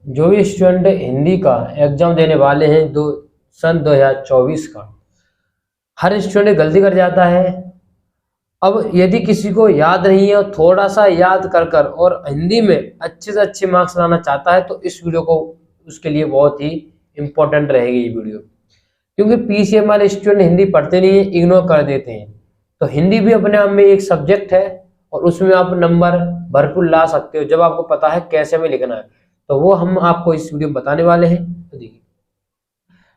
जो भी स्टूडेंट हिंदी का एग्जाम देने वाले हैं सन 2024 का, हर स्टूडेंट गलती कर जाता है। अब यदि किसी को याद नहीं है और थोड़ा सा याद कर कर और हिंदी में अच्छे से अच्छे मार्क्स लाना चाहता है तो इस वीडियो को उसके लिए बहुत ही इम्पोर्टेंट रहेगी ये वीडियो। क्योंकि पीसीएम वाले स्टूडेंट हिंदी पढ़ते नहीं है, इग्नोर कर देते हैं। तो हिंदी भी अपने आप में एक सब्जेक्ट है और उसमें आप नंबर भरपूर ला सकते हो जब आपको पता है कैसे में लिखना है। तो वो हम आपको इस वीडियो में बताने वाले हैं। तो देखिए,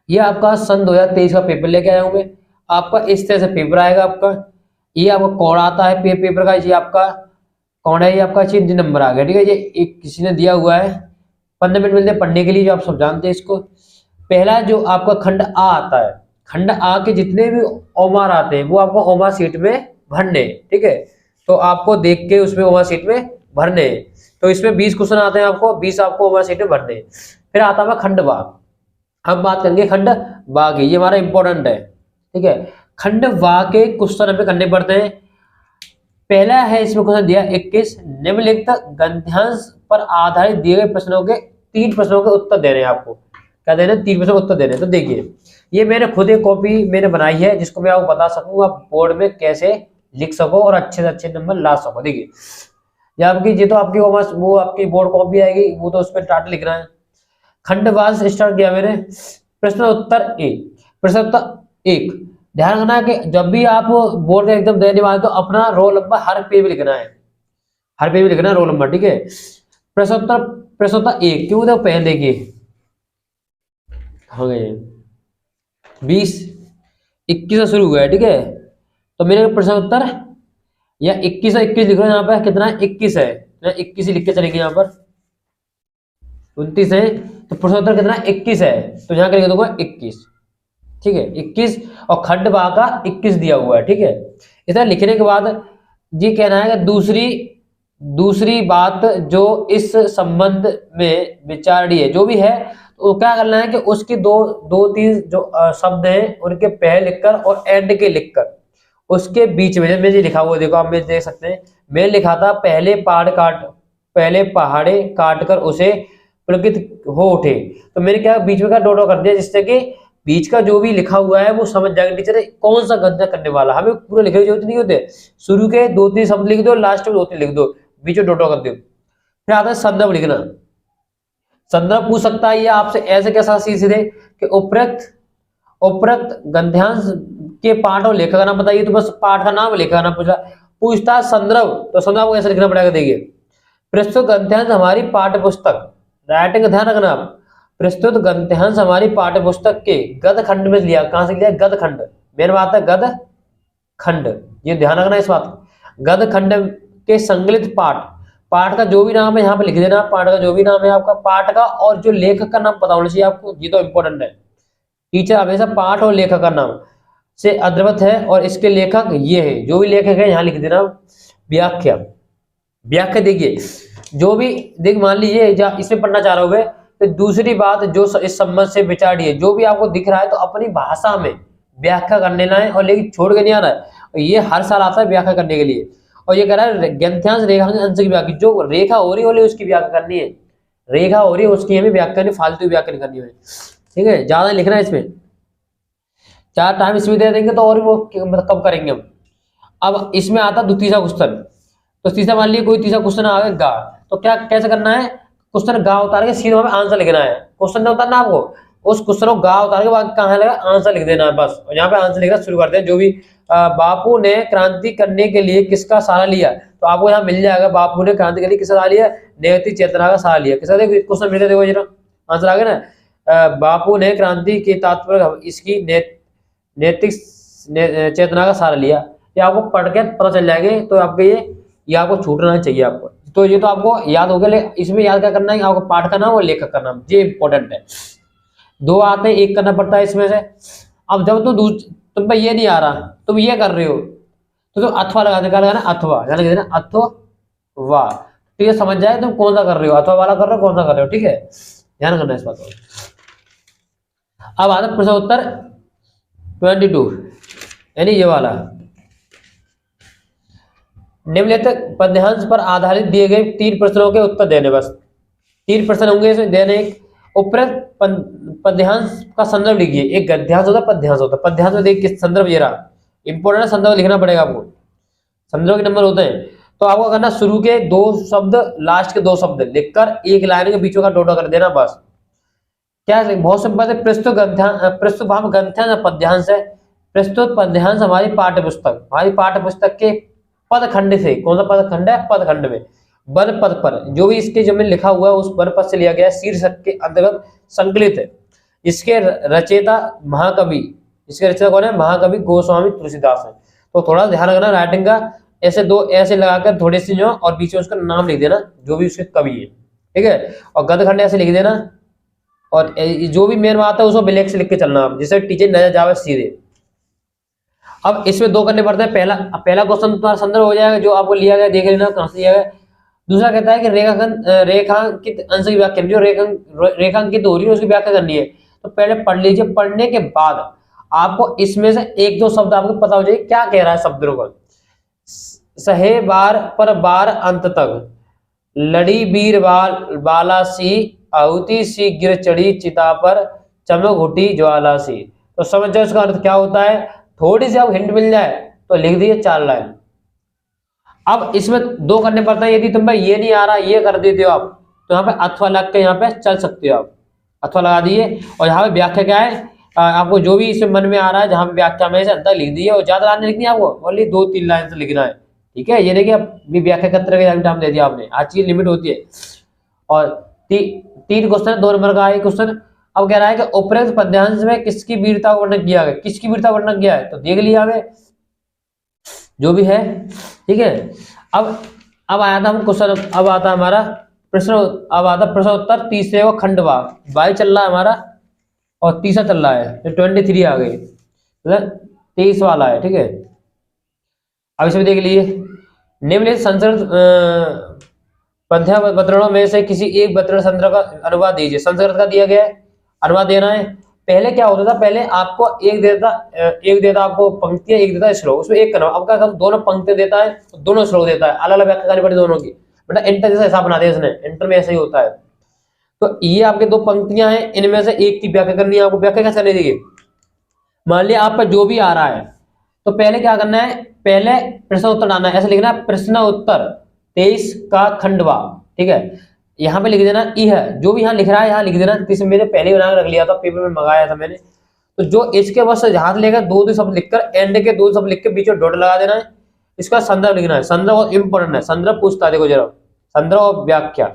ये आपका सन 2023 का पेपर लेके आया हूँ मैं। आपका इस तरह से पेपर आएगा आपका। ये आपका कोड आता है पेपर का, ये आपका कौन है, ये आपका 3 नंबर आ गया। ठीक है, ये एक किसी ने दिया हुआ है, 15 मिनट मिलते हैं पढ़ने के लिए, जो आप सब जानते हैं इसको। पहला जो आपका खंड आ आता है, खंड आ के जितने भी ओमार आते हैं वो आपको ओमार सीट में भरने हैं। ठीक है, तो आपको देख के उसमें ओमार सीट में भरने हैं। तो इसमें 20 क्वेश्चन आते हैं, आपको 20 आपको ओमार सीट में भरने हैं। फिर आता है खंड बा। हम बात करेंगे खंड बा की, ये हमारा इंपॉर्टेंट है। ठीक है, खंड बा के क्वेश्चन हमें करने पड़ते हैं। पहला है इसमें क्वेश्चन दिया 21, निम्नलिखित गद्यांश पर आधारित दिए गए प्रश्नों के 3 प्रश्नों के उत्तर देने हैं आपको। क्या देने? 3 प्रश्नों के उत्तर देने। तो देखिए, ये मैंने खुद एक कॉपी मैंने बनाई है जिसको मैं आपको बता सकूँ आप बोर्ड में कैसे लिख सको और अच्छे से अच्छे नंबर ला सको। देखिए, ये आपकी ये तो आपकी वो आपकी बोर्ड कॉपी आएगी, वो तो उस पर टाट लिखना है। खंडवास स्टार्ट किया मैंने। प्रश्न उत्तर ए, प्रश्न उत्तर 1। ध्यान रखना है कि जब भी आप बोर्ड का एग्जाम देने वाले तो अपना रोल नंबर हर पेज में लिखना है, हर पेज में लिखना है रोल नंबर। ठीक है, प्रश्न उत्तर 1 क्यों? तो पहले देखिए हो गए 20 21 से शुरू हुआ है। ठीक है, तो मेरे प्रश्न उत्तर या 21 से 21 लिख रहे हैं। यहाँ पर कितना 21 है, 21 ही लिख के चलेंगे। यहाँ पर 29 है तो प्रश्न उत्तर कितना 21 है, तो यहाँ करेंगे देखो 21। ठीक है, 21 और खंड बा का 21 दिया हुआ है। ठीक है, इतना लिखने के बाद ये कहना है कि दूसरी बात जो इस संबंध में विचारणीय है जो भी है, तो क्या करना है कि उसकी दो तीन जो शब्द हैं उनके पहले लिखकर और एंड के लिखकर उसके बीच में, जब मैंने लिखा हुआ देखो आप में देख सकते हैं, मैं लिखा था पहले पहाड़े काट कर उसे पुलकित हो उठे। तो मैंने क्या बीच में का डॉट कर दिया जिससे कि बीच का जो भी लिखा हुआ है वो समझ जाएगा टीचर कौन सा गद्य करने वाला। हमें पूरा लिखने की जरूरत नहीं होती, शुरू के 2-3 शब्द लिख दो, लास्ट में 2-3 लिख दो, बीच में डॉट कर दो। फिर आता है संदर्भ लिखना। संदर्भ पूछ सकता है ये आपसे ऐसे कैसा सीधे कि उपरोक्त गद्यांश के पाठ और लेखक का नाम बताइए, तो बस पाठ का नाम लेखक का नाम पूछता है संदर्भ, तो संदर्भ को कैसे लिखना पड़ेगा। देखिए, प्रस्तुत गद्यांश हमारी पाठ्य पुस्तक, राइटिंग ध्यान रखना आप, प्रस्तुत गद्यांश हमारी पाठ्य पुस्तक के गद खंड में लिया। कहां से लिया? गद खंड। मेन बात है गद खंड, ये ध्यान रखना इस बात। गद खंड के संकलित पाठ का जो भी नाम है यहाँ पे लिख देना, पाठ का जो भी नाम है आपका, पाठ का और जो लेखक का नाम पता होना चाहिए आपको, ये तो इंपॉर्टेंट है। टीचर हमेशा पाठ और लेखक का नाम से अद्रवत है और इसके लेखक ये है, जो भी लेखक है यहाँ लिख देना। व्याख्या, व्याख्या देखिए जो भी देख, मान लीजिए इसमें पढ़ना चाह रहे हो तो दूसरी बात जो इस संबंध से विचारिए, जो भी आपको दिख रहा है तो अपनी भाषा में व्याख्या कर लेना है, और लेकिन छोड़ के नहीं आना है। और ये हर साल आता है व्याख्या करने के लिए। और ये कह रहा है गद्यांश रेखांश अंश की व्याख्या, जो रेखा हो रही है उसकी व्याख्या करनी है, रेखा हो रही है उसकी हमें व्याख्या नहीं, फालतू व्याख्या नहीं करनी है। ठीक है, ज्यादा लिखना है इसमें, 4 टाइम इसमें दे देंगे तो और वो कब करेंगे हम। अब इसमें आता तीसरा क्वेश्चन, तो तीसरा मान लीजिए कोई तीसरा क्वेश्चन आ गया गा, तो क्या कैसे करना है, क्वेश्चन गा उतार के सीधा हमें आंसर लिखना है। क्वेश्चन नहीं उतारना आपको, उस क्वेश्चन को गा उतार के बाद कहाँ लगा आंसर लिख देना है बस। और यहाँ पे आंसर लिखना शुरू करते हैं। जो भी बापू ने क्रांति करने के लिए किसका सहारा लिया, तो आपको यहाँ मिल जाएगा बापू ने क्रांति के लिए किसका सहारा लिया, नैतिक चेतना का सहारा लिया। किसका देखो क्वेश्चन मिलते देखो जरा आंसर आ गया ना, बापू ने क्रांति के तात्पर्य इसकी नैतिक चेतना का सहारा लिया। ये आपको पढ़ के पता चल जाएंगे, तो आपके ये आपको छूटना चाहिए आपको। तो ये तो आपको याद हो गया, इसमें याद क्या करना है, आपको पाठ का नाम और लेखक का नाम, ये इंपॉर्टेंट है। 2 आते हैं, 1 करना पड़ता है इसमें से। अब जब तुम पे ये नहीं आ रहा, तुम ये कर रहे हो, तो अथवा लगा देना, अथवा यानी लिख देना अथवा। ठीक है, समझ जाए तुम कौन सा कर रहे हो, अथवा वाला कर रहे हो कौन सा कर रहे हो। ठीक है, ध्यान करना इस बात को। अब आता प्रश्न उत्तर 22 यानी ये वाला, निम्नलिखित पद्यांश पर आधारित दिए गए 3 प्रश्नों के उत्तर देने बस। 3 प्रश्न होंगे इसमें। देन एक उपरोक्त पद्यांश का संदर्भ लिखिए। एक गद्यांश होता है, पद्यांश होता है। पद्यांश में देखिए संदर्भ ये रहा, इंपॉर्टेंट है, संदर्भ लिखना पड़ेगा आपको। संदर्भ के नंबर होते हैं, तो आपको करना शुरू के 2 शब्द, लास्ट के 2 शब्द लिखकर एक लाइन के बीचों का डॉट कर देना बस। क्या है, बहुत सिंपल है। प्रस्तुत गद्यांश, प्रस्तुत भाव गद्यांश या पद्यांश है। प्रस्तुत पद्यांश हमारी पाठ्य पुस्तक के पद खंड से, कौन सा पद खंड है, पद खंड में वन पद पर जो भी इसके जो में लिखा हुआ है उस वन पद से लिया गया है, शीर्षक के अंतर्गत संकलित है। इसके रचयिता महाकवि, इसके रचयिता कौन है, महाकवि गोस्वामी तुलसीदास है। तो थोड़ा ध्यान रखना राइटिंग का, ऐसे 2 ऐसे लगाकर थोड़े से जो और बीच में उसका नाम लिख देना जो भी उसके कवि है, ठीक है। और गद खंड ऐसे लिख देना, और जो भी मेन बात है उसको ब्लैक से लिख के चलना आप, जिससे टीचर नजर जावे सीधे। अब इसमें 2 करने पड़ते हैं। पहला क्वेश्चन तुम्हारा संदर्भ हो जाएगा, जो आपको लिया गया देख लेना कहां से लिया गया। दूसरा कहता है कि रेखांकित अंश की व्याख्या, जो रेखांकित हो रही है उसकी व्याख्या करनी है। तो पहले पढ़ लीजिए, पढ़ने के बाद आपको इसमें से 1-2 शब्द आपको पता हो जाए क्या कह रहा है शब्दों को। सहे बार पर बार अंत तक, लड़ी बीर बाला सी, आहुति सी गिर चढ़ी चिता पर, चमक उठी ज्वाला सी। तो समझ जाओ इसका अर्थ क्या होता है। थोड़ी सी आप हिंट मिल जाए तो लिख दिए 4 लाइन। अब इसमें 2 करने पड़ता है। यदि तुम्हें ये नहीं आ रहा, ये कर देते हो आप, तो यहाँ पे अथवा लग के यहाँ पे चल सकते हो आप, अथवा लगा दिए। और यहाँ पे व्याख्या क्या है, आपको जो भी इसमें मन में आ रहा है जहां पे व्याख्या में से अंदर लिख दिए, और ज्यादा लाइन लिखनी है आपको, ओनली 2-3 लाइन से लिखना है, ठीक है। ये देखिए अभी व्याख्या करते रहे टाइम दे दिया आपने, हर चीज लिमिट होती है। और 3 क्वेश्चन, 2 नंबर का एक क्वेश्चन। अब कह रहा है कि उपरोक्त पद्यांश में किसकी वीरता का वर्णन किया गया, किसकी वीरता वर्णन किया है, तो देख लिया हमें जो भी है, ठीक है। अब आया था हम क्वेश्चन, अब आता हमारा प्रश्न, अब आता प्रश्न उत्तर तीसरे का खंडवा 22 चल रहा है हमारा, और तीसरा चल रहा है, तो 23 आ गई, 23 वाला है, ठीक है। अब इसमें देख लीजिए, निम्नलिखित संस्कृत पद्यांशों में से किसी एक पद्यांश संदर्भ का अनुवाद दीजिए। संस्कृत का दिया गया है, अनुवाद देना है। पहले क्या होता था, पहले आपको एक देता आपको पंक्तियां, एक देता श्लोक, उसमें एक करना। अब क्या करता, दोनों पंक्तियां देता है, दोनों श्लोक देता है, अलग अलग व्याख्या करनी पड़ती दोनों की। बेटा इंटर जैसा हिसाब बना दिया इसने, इंटर में ऐसा ही होता है। तो ये आपके 2 पंक्तियां हैं, इनमें से एक की व्याख्या करनी है आपको। व्याख्या कैसे करनी है, मान लिया आप पर जो भी आ रहा है, तो पहले क्या करना है, पहले प्रश्न उत्तर डालना है, ऐसे लिखना है प्रश्न उत्तर 23 का खंडवा, ठीक है। यहाँ पे लिख देना ई है, जो भी यहाँ लिख रहा है यहाँ लिख देना। इसमें मैंने पहले बना रख लिया था, पेपर में मंगाया था मैंने। तो जो इसके बस जहां से लेकर 2 शब्द लिखकर एंड के 2 शब्द लिख के बीच में डॉट लगा देना है। इसका संदर्भ लिखना है, संदर्भ बहुत इंपॉर्टेंट है। संदर्भ पूछता है, देखो जरा, संदर्भ और व्याख्या।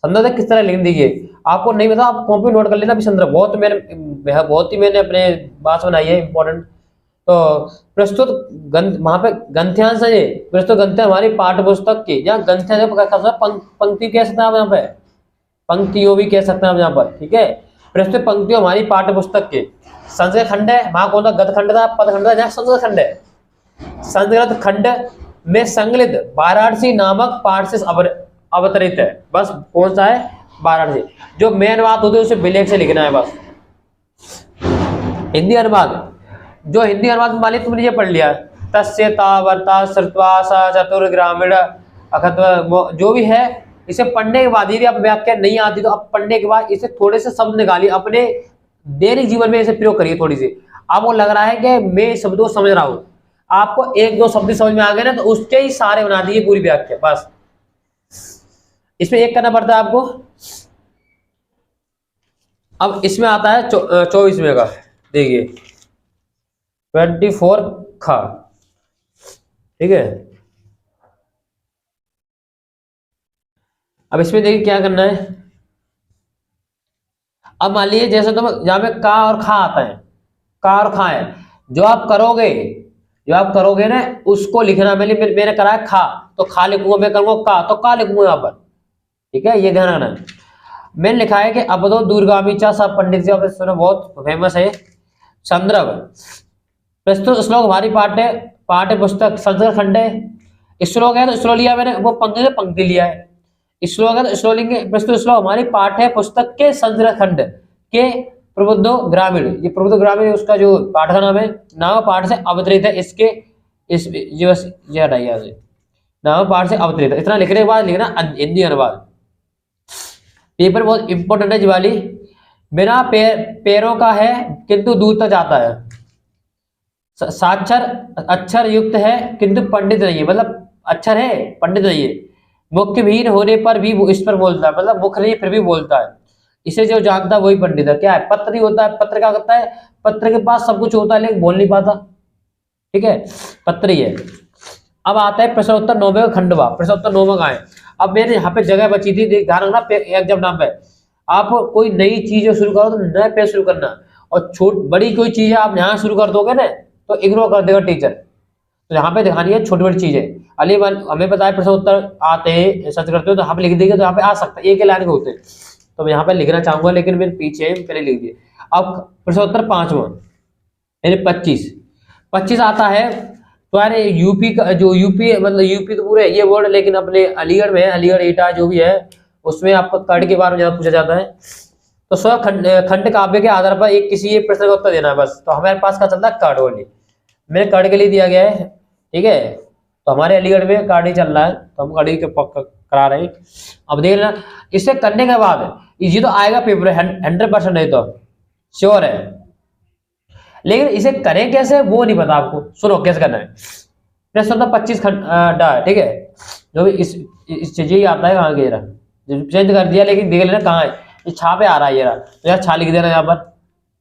संदर्भ किस तरह लिख दीजिए, आपको नहीं पता आप कॉपी नोट कर लेना। अभी संदर्भ बहुत ही मैंने अपने बात बनाई है इंपॉर्टेंट। तो प्रस्तुत वहां पे गंथ्यांश है, प्रस्तुत गंथ्य हमारी पाठ्य पुस्तक की, यहाँ गंथ्य पंक्ति कह सकते हैं आप, यहाँ पे पंक्तियों भी कह सकते हैं आप यहाँ पर, ठीक है। प्रस्तुत पंक्तियों हमारी पाठ्य पुस्तक के। संस्कृत खंड है, वहां कौन सा गद खंड था, पद खंड था, जहाँ संस्कृत खंड है। संस्कृत खंड में संकलित वाराणसी नामक पाठ से अवतरित है। बस कौन सा है, वाराणसी। जो मेन बात होती है उसे ब्लैक से लिखना है बस। हिंदी अनुवाद, जो हिंदी अनुवाद मान लिया तुमने ये पढ़ लिया, तस्य तावर्ता श्रुत्वासा चतुर ग्रामीण अखत्व, जो भी है इसे पढ़ने के बाद, यदि आप व्याख्या नहीं आती तो आप पढ़ने के बाद इसे थोड़े से शब्द निकालिए, अपने दैनिक जीवन में इसे प्रयोग करिए। थोड़ी सी आपको लग रहा है कि मैं शब्दों को समझ रहा हूं, आपको 1-2 शब्द समझ में आ गए ना, तो उसके ही सारे बना दिए पूरी व्याख्या बस। इसमें एक करना पड़ता है आपको। अब इसमें आता है 24वें का, देखिए 24 खा, ठीक है। अब इसमें देखिए क्या करना है। अब मान लीजिए जैसे तुम जहां पे का और खा आता है, का और खा है, जो आप करोगे ना उसको लिखना। मैंने करा है खा, तो खा लिखूंगा, मैं करूंगा का, तो का लिखूंगा यहाँ पर, ठीक है। ये ध्यान रखना है। मैंने लिखा है कि अब तो दूरगामी चा सब पंडित जी, बहुत फेमस है। संदर्भ, प्रस्तुत श्लोक हमारी पाठ्य पुस्तक संस्कृत खंड है। श्लोक है तो श्लोक लिया मैंने, वो पंक्ति से पंक्ति लिया है। श्लोक है तो श्लोक लेंगे। प्रस्तुत श्लोक हमारी पाठ्य पुस्तक के संस्कृत खंड के प्रबुद्ध ग्रामीण, ये प्रबुद्ध ग्रामीण उसका जो पाठ का नाम है, नाम पाठ से अवतरित है। इसके इस ये हटाइए, नाम पाठ से अवतरित है। इतना लिखने के बाद लिखना हिंदी अनुवाद, पेपर बहुत इंपॉर्टेंट है जी वाली। बिना पैरों का है किंतु दूर तक जाता है। साक्षर अक्षर युक्त है किंतु पंडित नहीं है, मतलब अक्षर है पंडित नहीं है। मुख्यहीन होने पर भी वो इस पर बोलता है, मतलब मुख नहीं फिर भी बोलता है। इसे जो जानता है वही पंडित है। क्या है? पत्र ही होता है। पत्र क्या करता है? पत्र के पास सब कुछ होता है लेकिन बोल नहीं पाता। ठीक है, पत्र ही है। अब आता है प्रश्नोत्तर 9वें का खंडवा। प्रश्नोत्तर 9वां का है। अब मैंने यहाँ पे जगह बची थी, ध्यान रखना एग्जाम नाम पे। आप कोई नई चीज शुरू करो तो नए पे शुरू करना, और छोट बड़ी कोई चीज है आप यहाँ शुरू कर दोगे ना तो इग्नोर कर देगा टीचर। तो यहाँ पे दिखानी है छोटी बड़ी चीजें। अली हमें पता है प्रश्न उत्तर आते हैं, सर्च करते हो तो यहाँ पे लिख देंगे तो यहाँ पे आ सकता है, एक ही लाइन के होते हैं। तो मैं यहाँ पे लिखना चाहूंगा लेकिन मेरे पीछे पहले लिख दिए। अब प्रश्न उत्तर 5वां यानी 25 आता है। तो यार यूपी का जो यूपी मतलब यूपी तो पूरे ये वर्ड, लेकिन अपने अलीगढ़ में अलीगढ़ ईटा जो भी है उसमें आपको कर्ण के बारे में ज्यादा पूछा जाता है। तो स्व खंड काव्य के आधार पर एक किसी एक प्रश्न का उत्तर देना है बस। तो हमारे पास का चलता है कर्ण ओनली, मेरे कर्ण के लिए दिया गया है। ठीक है, तो हमारे अलीगढ़ में कर्ण ही चल रहा है तो हम कर्ण के करा रहे हैं। अब देख लेना, इसे करने के बाद ये तो आएगा पेपर 100% है तो श्योर है, लेकिन इसे करें कैसे वो नहीं पता आपको। सुनो कैसे करना है। प्रश्न नंबर 25 डा, ठीक है, जो भी इस चीज ही आता है। कहाँ गया चेंज कर दिया, लेकिन देख लेना कहाँ है, ये छा पे आ रहा है ये रहा, तो यार छा लिख देना यहाँ पर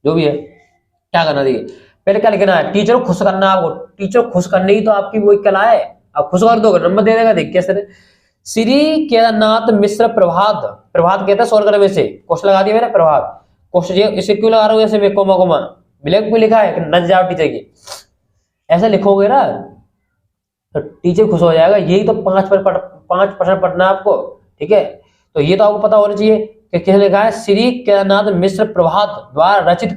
जो भी है। क्या करना देखिए, पहले क्या लिखना है, टीचर को खुश करना है आपको। टीचर को खुश करने ही तो आपकी वही कला है, आप खुश कर दोगे नंबर दे देगा। देख कैसे, श्री केदारनाथ मिश्र प्रभात, प्रभात कहता है 100 में से क्वेश्चन लगा दिया मैंने प्रभात क्वेश्चन। इसे क्यों लगा रहा हूँ ऐसे में कोमा कोमा, ब्लैक में लिखा है कि नच जाओ टीचर की, ऐसे लिखोगे ना तो टीचर खुश हो जाएगा। यही तो 5% पढ़ना है आपको। ठीक है, तो ये तो आपको पता होना चाहिए कि किसने लिखा है। श्री केदारनाथ मिश्र प्रभात द्वारा रचित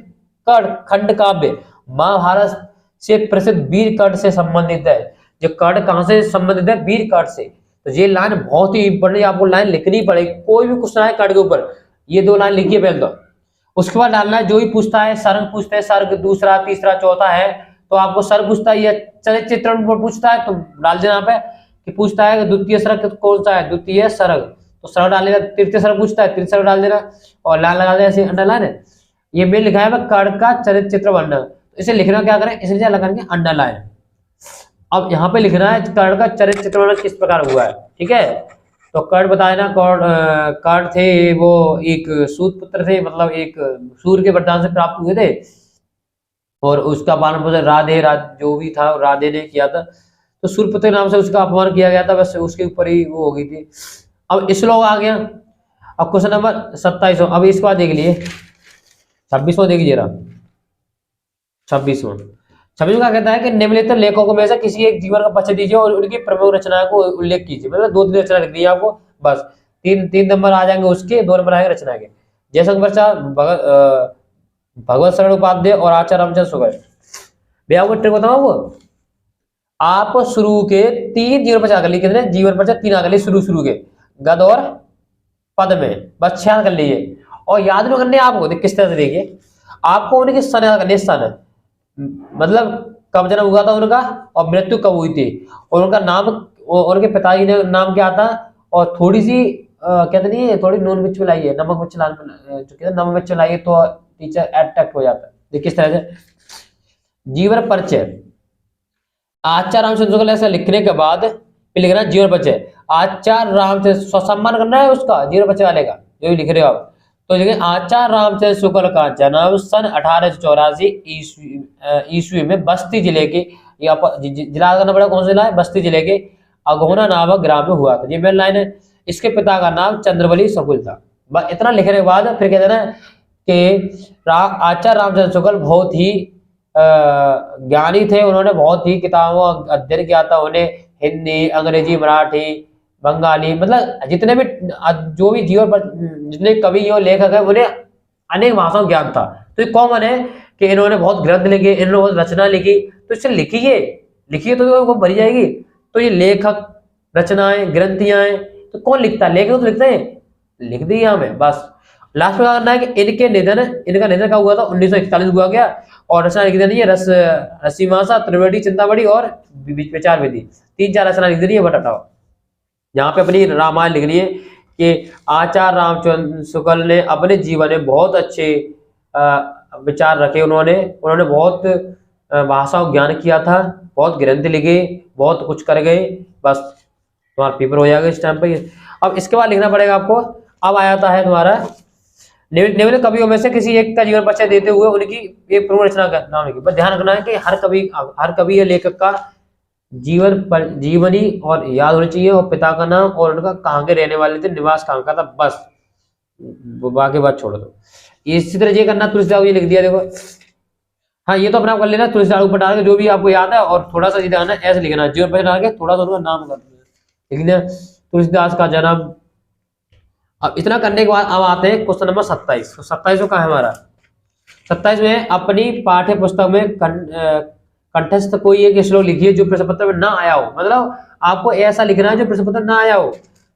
कर्ण खंड काव्य महाभारत से प्रसिद्ध वीर कर्ण से संबंधित है। जो कर्ण कहां से संबंधित है? वीर कर्ण से। तो ये लाइन बहुत ही इंपॉर्टेंट, आपको लाइन लिखनी पड़ेगी। कोई भी क्वेश्चन आए कर्ण के ऊपर ये 2 लाइन लिखिए पहले तो। उसके बाद डालना है जो ही पूछता है, सर्ग पूछते हैं, सर्ग दूसरा तीसरा चौथा है तो आपको सर्ग पूछता है या चरित्र चित्रण पूछता है तो डाल देना यहाँ पे कि पूछता है कि द्वितीय सर्ग कौन सा है, द्वितीय सर्ग तो सर्ग डालेगा। तृतीय सर्ग पूछता है, तृतीय सर्ग डाल देना और लाइन लगा देना ऐसे अंडरलाइन है। ये मैंने लिखा है कर्ण का चरित्र चित्र वर्णन, तो इसे लिखना क्या करें, इसलिए लगाएंगे अंडरलाइन। अब यहाँ पे लिखना है कर्ण का चरित्र चित्र वर्णन किस प्रकार हुआ है। ठीक है, तो कर्ण बताए ना, कर्ण थे वो एक सूत पुत्र थे, मतलब एक सूर्य के वरदान से प्राप्त हुए थे और उसका पालन पोषण राधे जो भी था राधे ने किया था। तो सूर्य पुत्र के नाम से उसका अपमान किया गया था, बस उसके ऊपर ही वो हो गई थी। अब श्लोक आ गया। अब क्वेश्चन नंबर 27। अब इसके बाद देख लिए 26वां देख लीजिए 26वां क्या कहता है कि निम्नलिखित लेखकों में से किसी एक जीवन का परिचय दीजिए और उनकी प्रमुख रचनाओं को उल्लेख कीजिए। मतलब 2-3 रचना लिख दी आपको बस, 3 नंबर आ जाएंगे उसके, 2 नंबर आएंगे रचना के। जयशंकर प्रसाद, भगवत शरण उपाध्याय और आचार्य रामचंद्र शुक्ल। भैया आपको ट्रिक बताऊं, वो आप शुरू के 3 जीवन परिचय कर लीजिए। कितने जीवन परिचय? 3 आ कर लीजिए शुरू के गद और पद में, बस 6 कर लीजिए। और याद नहीं करने आपको, किस तरह से देखिए, आपको उनके सन याद करने, सन मतलब कब जन्म हुआ था उनका और मृत्यु कब हुई थी और उनका नाम और उनके पिताजी ने नाम क्या था। और थोड़ी सी कहते नहीं है, थोड़ी नून मिर्च मिलाइए, नमक मिर्च नमक मिर्च मिलाइए तो टीचर अट्रैक्ट हो जाता है। देखिए किस तरह से जीवन परिचय आचार्य रामचंद्र शुक्ल ऐसा लिखने के बाद फिर लिखना जीवन परिचय आचार्य रामचंद्र, सम्मान करना है उसका जीवन परिचय वाले का जो भी लिख रहे हो आप। तो देखिए आचार्य रामचंद्र शुक्ल का जन्म सन 1884 ईस्वी में बस्ती जिले के, जिला करना पड़ा कौन सा जिला है, बस्ती जिले के अघोना नामक ग्राम में हुआ था। ये मेन लाइन है। इसके पिता का नाम चंद्रबली शुक्ल था। बस इतना लिखने के बाद फिर कहते हैं कि आचार्य रामचंद्र शुक्ल बहुत ही ज्ञानी थे। उन्होंने बहुत ही किताबों अध्ययन किया था। उन्हें हिंदी, अंग्रेजी, मराठी, बंगाली, मतलब जितने भी जो भी जीवन पर जितने कवि और लेखक है उन्हें अनेक भाषाओं ज्ञान था। तो ये कॉमन है कि इन्होंने बहुत ग्रंथ लिखे, इन्होंने बहुत रचना लिखी। तो इससे लिखिए तो वो भरी जाएगी। तो ये लेखक, रचनाएं, ग्रंथियां, तो कौन लिखता है? लेखक तो लिखते हैं, लिख दी हमें बस। लास्ट में कहना है कि इनका निधन कब हुआ था? 1941 हुआ गया। और रचना लिख देनी है रसीमासा, त्रिवेणी, चिंतामणि और विचार विधि, 3-4 रचना लिख देनी है। बट हटाओ, यहाँ पे अपनी रामायण लिखनी है कि आचार्य रामचंद्र शुक्ल ने अपने जीवन में बहुत अच्छे विचार रखे। उन्होंने बहुत भाषा ज्ञान किया था, बहुत ग्रंथ लिखे, बहुत कुछ कर गए। बस तुम्हारा पेपर हो जाएगा इस टाइम पे। अब इसके बाद लिखना पड़ेगा आपको। अब आ जाता है तुम्हारा निम्न कवियों में से किसी एक का जीवन परिचय देते हुए उनकी एक प्रमुख रचना का नाम लिखिए। बस ध्यान रखना है कि हर कवि या लेखक का जीवनी और याद होनी चाहिए, और पिता का नाम और उनका कहाँ के रहने वाले थे, निवास कहाँ का था, बस बाकी बात छोड़ दो। इसी तरह ये करना, तुलसीदास ये लिख दिया देखो। हाँ ये तो अपना कर लेना, तुलसीदास ऊपर डाल के जो भी आपको याद है, और थोड़ा सा सीधा आना ऐसे लिखना, जीवन परिचय डाल के थोड़ा सा उनका नाम कर लिखना, तुलसीदास का जन्म। अब इतना करने के बाद अब आते हैं क्वेश्चन नंबर 27। तो 27 का है हमारा 27 में अपनी पाठ्य पुस्तक में कंठस्थ कोई एक श्लोक लिखिए जो प्रश्न पत्र में ना आया हो। मतलब आपको ऐसा लिखना है जो प्रश्न पत्र ना आया हो।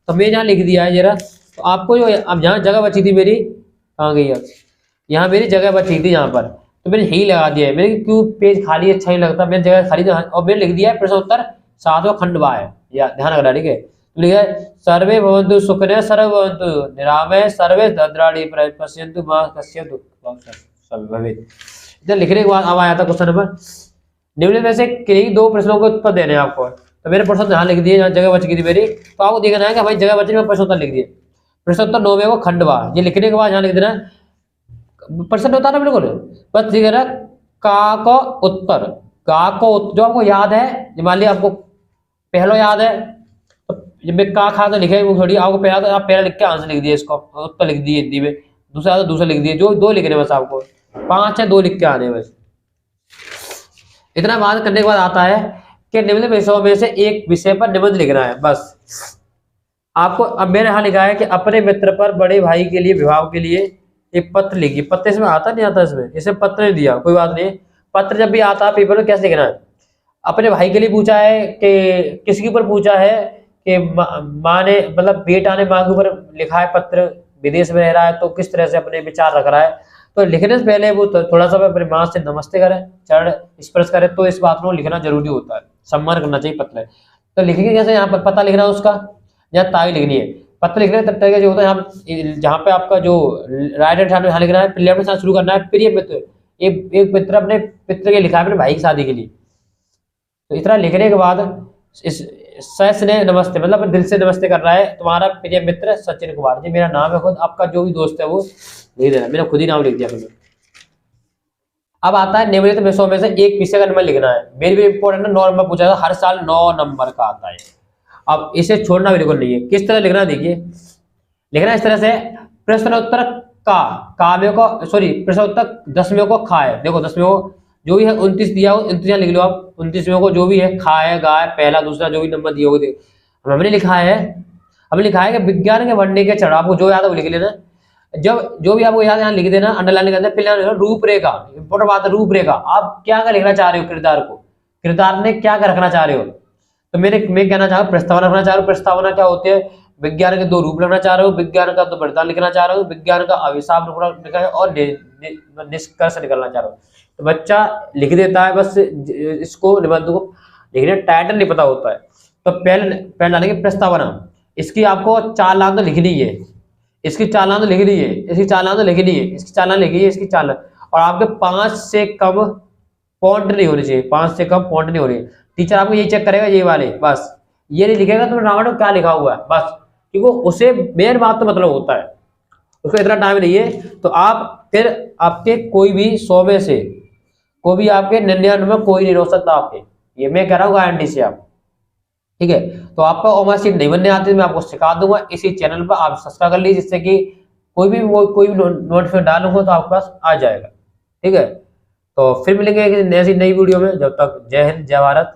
तो मैं यहाँ लिख दिया है जरा, तो आपको जो अब यहाँ जगह बची थी मेरी, कहाँ गई अब, यहाँ मेरी जगह बची थी यहाँ पर, तो मैंने ही लगा दिया है। मेरे क्यों पेज खाली अच्छा नहीं लगता, मैंने जगह खाली, और मैंने लिख दिया है प्रश्न उत्तर 7वां खंड बा है, या ध्यान रखना ठीक है। लिखा है सर्वे भवन्तु सुखिनः सर्वे भवन्तु निरामय सर्वे भद्राणि पश्यन्तु मा कश्चित् दुःखं भवेत्। इधर लिखने के बाद अब आया था क्वेश्चन नंबर, निम्न में से किन्हीं दो प्रश्नों के उत्तर देने हैं आपको। तो मेरे प्रश्न यहाँ लिख दिए, यहाँ जगह बच गई थी मेरी, तो आपको देखना है कि भाई जगह बची मैं प्रश्न उत्तर लिख दिए। प्रश्न उत्तर 9वें को खंडवा, ये लिखने के बाद यहाँ लिख देना प्रश्न होता है बिल्कुल, बस लिख देना का को उत्तर, जो आपको याद है, मान लिया आपको पहला याद है, तो जब मैं का खा तो लिखे वो थोड़ी आपको पहला, तो आप पहला लिख के आंसर लिख दिए, इसको उत्तर लिख दिए हिंदी में, दूसरा तो दूसरा लिख दिए, जो दो लिखने बस आपको 5 है 2 लिख के आने बस। इतना बात करने के बाद आता है कि निम्न विषयों में से एक विषय पर निबंध लिखना है बस आपको। अब मैंने यहाँ लिखा है कि अपने मित्र पर बड़े भाई के लिए विवाह के लिए एक पत्र लिखिए। पत्र इसमें आता नहीं आता, इसमें इसे पत्र नहीं दिया, कोई बात नहीं। पत्र जब भी आता है पेपर में कैसे लिखना है, अपने भाई के लिए पूछा है कि किसके ऊपर पूछा है कि माँ ने, मतलब बेटा ने माँ के ऊपर लिखा है पत्र, विदेश में रह रहा है तो किस तरह से अपने विचार रख रहा है। तो लिखने से पहले वो थोड़ा सा अपनी माँ से नमस्ते करें, चरण स्पर्श करें, तो इस बात को लिखना जरूरी होता है, सम्मान करना चाहिए पत्र। तो लिखेंगे कैसे, यहाँ पर पता लिखना उसका, यहाँ तारीख लिखनी है। पत्र लिखने का तरीका जो होता है, यहाँ जहाँ पे आपका जो राइट हैंड साइड में यहाँ लिखना है, प्रिय के साथ शुरू करना है, प्रिय मित्र, एक मित्र अपने पित्र के लिखा है अपने भाई की शादी के लिए। तो इतना लिखने के बाद इस सस ने नमस्ते, मतलब दिल से नमस्ते कर रहा है, तुम्हारा प्रिय मित्र सचिन कुमार जी मेरा नाम है, खुद आपका जो भी दोस्त है वो लिख देना, मैंने खुद ही नाम लिख दिया फिर। अब आता है निम्नलिखित विषयों में से एक विषय का नंबर लिखना है। वेरी वेरी इंपॉर्टेंट है, 9 नंबर पूछा था, हर साल 9 नंबर का आता है। अब इसे छोड़ना बिल्कुल नहीं है। किस तरह लिखना, देखिए लिखना इस तरह से, प्रश्नोत्तर काव्य को, सॉरी प्रश्नोत्तर 10वें को खा है। देखो 10वें को जो भी है 29 दिया हो, 29 लिख लो आप, 29वें को जो भी है खा है, गा है, पहला दूसरा जो भी नंबर दिया होगा। हमने लिखा है, हमने लिखा है कि विज्ञान के बढ़ने के चढ़ाव, आपको जो याद है वो लिख लेना। जब जो भी आपको याद है यहाँ लिख देना, अंडरलाइन करना। फिर रूपरेखा, इंपॉर्टेंट बात है रूपरेखा, आप क्या क्या लिखना चाह रहे हो, किरदार को, किरदार ने क्या क्या रखना चाह रहे हो। तो मैं कहना चाह रहा हूँ प्रस्तावना रखना चाह रहा हूँ। प्रस्तावना क्या होती है, विज्ञान के 2 रूप लिखना चाह रहा हूँ, विज्ञान का 2 वरदान लिखना चाह रहा हूँ, विज्ञान का अभिशाप लिखना है, और निष्कर्ष निकलना चाह रहा हूँ। तो बच्चा लिख देता है बस इसको, निबंध को लिखने टाइटल नहीं पता होता है। तो पहले डालेंगे प्रस्तावना, इसकी आपको 4 लाइन तो लिखनी है, इसकी 4 लाइन तो लिखनी है, इसकी 4 लाइन तो लिखनी है, इसकी 4 लाइन लिखी है, इसकी 4 लाइन, और आपके 5 से कम फॉन्ट नहीं होनी चाहिए, 5 से कम फॉन्ट नहीं हो रही है। टीचर आपको यही चेक करेगा, ये वाले बस, ये नहीं लिखेगा तो रावण में क्या लिखा हुआ है बस, क्योंकि उसे मेन बात तो मतलब होता है, उसको इतना टाइम नहीं है। तो आप फिर आपके कोई भी 100 में से कोई भी आपके 99 में कोई नहीं हो सकता आपके, ये मैं कह रहा हूँ गारंटी से आप, ठीक है। तो आपका ओमा सीट नहीं बनने आती, मैं आपको सिखा दूंगा इसी चैनल पर, आप सब्सक्राइब कर लीजिए, जिससे कि कोई भी नोटिफिकेशन डालूंगा तो आपके पास आ जाएगा, ठीक है। तो फिर मिलेंगे एक नई वीडियो में, जब तक जय हिंद जय भारत।